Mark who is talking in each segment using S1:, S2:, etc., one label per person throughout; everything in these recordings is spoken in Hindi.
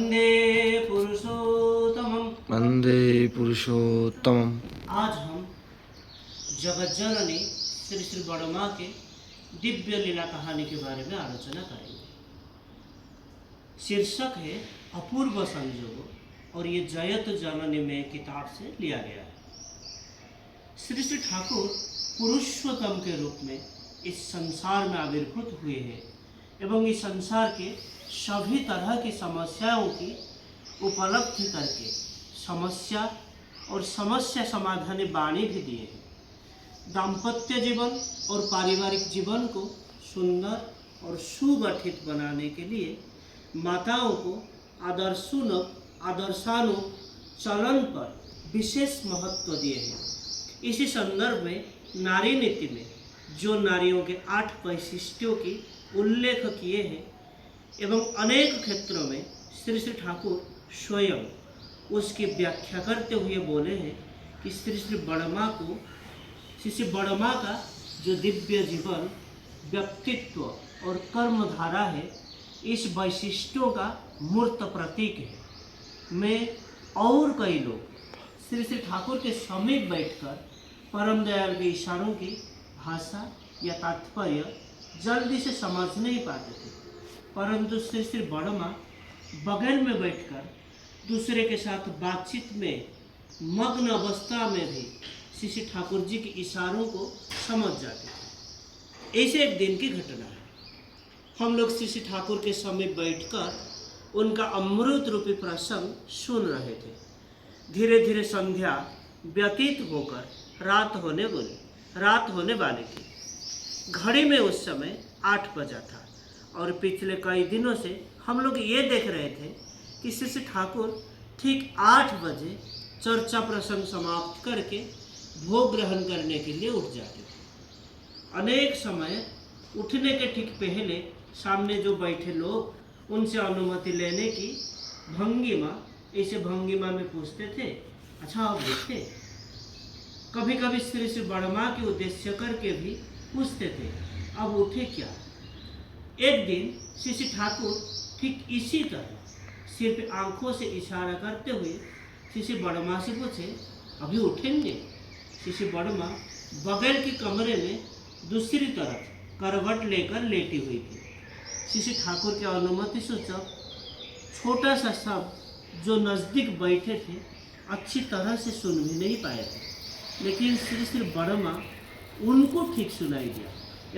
S1: वंदे पुरुषोत्तमम्।
S2: वंदे पुरुषोत्तमम्।
S1: आज हम जगत जननी श्री श्री बड़ माँ के दिव्य लीला कहानी के बारे में आलोचना करेंगे। शीर्षक है अपूर्व संजोग और ये जयत जननी में किताब से लिया गया है। श्री श्री ठाकुर पुरुषोत्तम के रूप में इस संसार में आविर्भूत हुए हैं एवं इस संसार के सभी तरह की समस्याओं की उपलब्धि करके समस्या और समस्या समाधानी वाणी भी दिए हैं। दाम्पत्य जीवन और पारिवारिक जीवन को सुंदर और सुगठित बनाने के लिए माताओं को आदर्शानुक चलन पर विशेष महत्व दिए हैं। इसी संदर्भ में नारी नीति में जो नारियों के 8 वैशिष्ट्यों की उल्लेख किए हैं एवं अनेक क्षेत्रों में श्री श्री ठाकुर स्वयं उसकी व्याख्या करते हुए बोले हैं कि श्री श्री बड़मा का जो दिव्य जीवन, व्यक्तित्व और कर्मधारा है, इस वैशिष्ट्यों का मूर्त प्रतीक है। मैं और कई लोग श्री श्री ठाकुर के समीप बैठकर परम दयाल के इशारों की भाषा या तात्पर्य जल्दी से समझ नहीं पाते थे, परंतु श्री श्री बड़मा बगल में बैठकर दूसरे के साथ बातचीत में मग्न अवस्था में भी श्री श्री ठाकुर जी के इशारों को समझ जाते थे। ऐसे एक दिन की घटना है। हम लोग श्री श्री ठाकुर के समीप बैठकर उनका अमृत रूपी प्रसंग सुन रहे थे। धीरे धीरे संध्या व्यतीत होकर रात होने वाली थी। घड़ी में उस समय 8 बजा था और पिछले कई दिनों से हम लोग ये देख रहे थे कि श्री श्री ठाकुर ठीक 8 बजे चर्चा प्रसंग समाप्त करके भोग ग्रहण करने के लिए उठ जाते थे। अनेक समय उठने के ठीक पहले सामने जो बैठे लोग उनसे अनुमति लेने की भंगिमा, ऐसे भंगिमा में पूछते थे, अच्छा आप उठे? कभी कभी श्री श्री बड़मा के उद्देश्य करके भी पूछते थे, अब उठे क्या? एक दिन श्री श्री ठाकुर ठीक इसी तरह सिर्फ आंखों से इशारा करते हुए श्री श्री बड़मा से पूछे, अभी उठेंगे? श्री श्री बड़मा बगल के कमरे में दूसरी तरफ करवट लेकर लेटी हुई थी। श्री श्री ठाकुर के अनुमति सूचक छोटा सा शब्द जो नज़दीक बैठे थे अच्छी तरह से सुन भी नहीं पाए थे, लेकिन श्री श्री बड़मा उनको ठीक सुनाई दिया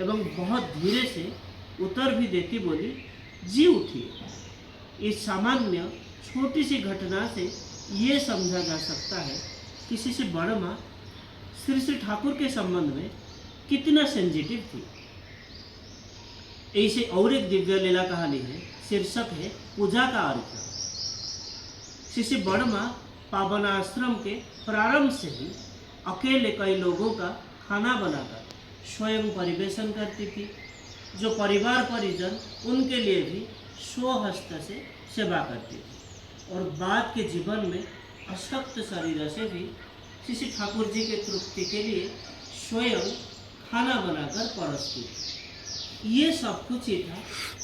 S1: एवं बहुत धीरे से उत्तर भी देती बोली, जी उठिए। इस सामान्य छोटी सी घटना से ये समझा जा सकता है कि श्री श्री बड़मा श्री श्री ठाकुर के संबंध में कितना सेंसिटिव थी। ऐसे और एक दिव्य लीला कहानी है, शीर्षक है पूजा का अर्थ। श्री श्री बड़मा पावन आश्रम के प्रारंभ से ही अकेले कई लोगों का खाना बनाकर स्वयं परिवेशन करती थी, जो परिवार परिजन उनके लिए भी स्वहस्त से सेवा करती थी और बाद के जीवन में अशक्त शरीर से भी श्री श्री ठाकुर जी के तृप्ति के लिए स्वयं खाना बनाकर परोसती थी। ये सब कुछ ही था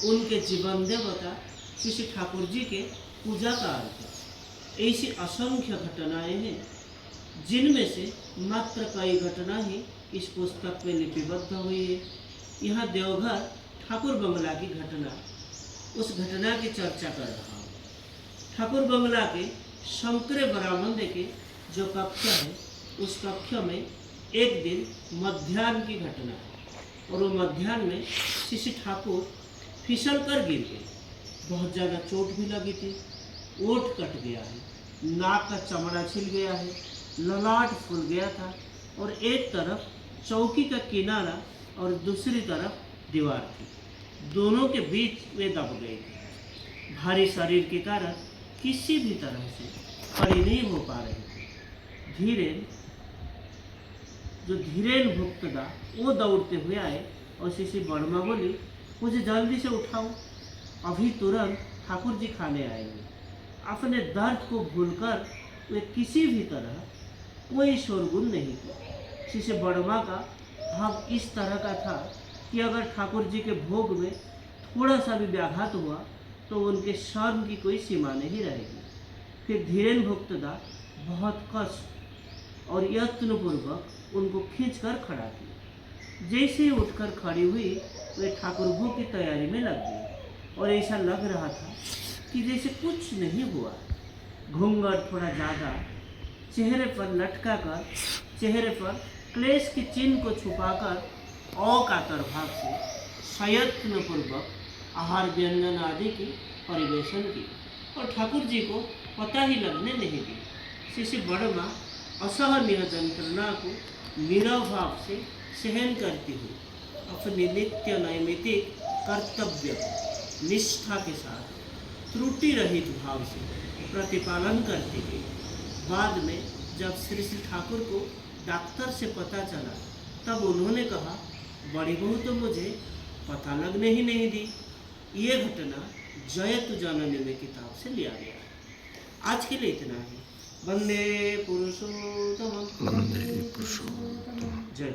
S1: उनके जीवन देवता श्री श्री ठाकुर जी के पूजा का अर्थ। ऐसी असंख्य घटनाएं हैं जिनमें से मात्र कई घटना ही इस पुस्तक में लिपिबद्ध हुई है। यहाँ देवघर ठाकुर बंगला की घटना, उस घटना की चर्चा कर रहा हूँ। ठाकुर बंगला के शंकरे बरामदे के जो कक्ष है, उस कक्ष में एक दिन मध्याह्न की घटना है और वो मध्याह्न में श्री श्री ठाकुर फिसल कर गिर गए। बहुत ज़्यादा चोट भी लगी थी, ओठ कट गया है, नाक का चमड़ा छिल गया है, ललाट फूल गया था और एक तरफ चौकी का किनारा और दूसरी तरफ दीवार थी, दोनों के बीच में दब गई थी। भारी शरीर के कारण किसी भी तरह से खड़ी नहीं हो पा रही थी। धीरेन भुक्तदा वो दौड़ते हुए आए और श्री श्री बड़मा बोली, मुझे जल्दी से उठाओ, अभी तुरंत ठाकुर जी खाने आएंगे। अपने दर्द को भूलकर वे किसी भी तरह कोई शोरगुल नहीं किया। श्री श्री बड़मा का भाव इस तरह का था कि अगर ठाकुर जी के भोग में थोड़ा सा भी व्याघात हुआ तो उनके शर्म की कोई सीमा नहीं रहेगी। फिर धीरेन भक्तदा बहुत कष्ट और यत्नपूर्वक उनको खींचकर खड़ा किया। जैसे ही उठकर खड़ी हुई वे ठाकुर भोग की तैयारी में लग गई और ऐसा लग रहा था कि जैसे कुछ नहीं हुआ। घूंघट थोड़ा ज़्यादा चेहरे पर लटका कर चेहरे पर क्लेश के चिन्ह को छुपाकर अकातर भाव से प्रयत्नपूर्वक आहार व्यंजन आदि की परिवेशन की और ठाकुर जी को पता ही लगने नहीं दी। शिशि बड़मा असहनीय यंत्रणा को नीरव भाव से सहन करती हुई अपने नित्य नैमित्तिक कर्तव्य को निष्ठा के साथ त्रुटि रहित भाव से प्रतिपालन करती गई। बाद में जब श्री श्री ठाकुर को डॉक्टर से पता चला तब उन्होंने कहा, बड़ी बहू तो मुझे पता लगने ही नहीं दी। ये घटना जयतु जननी में किताब से लिया गया। आज के लिए इतना ही। वंदे पुरुषोत्तम
S2: वंदे पुरुषोत्तम।
S1: जय।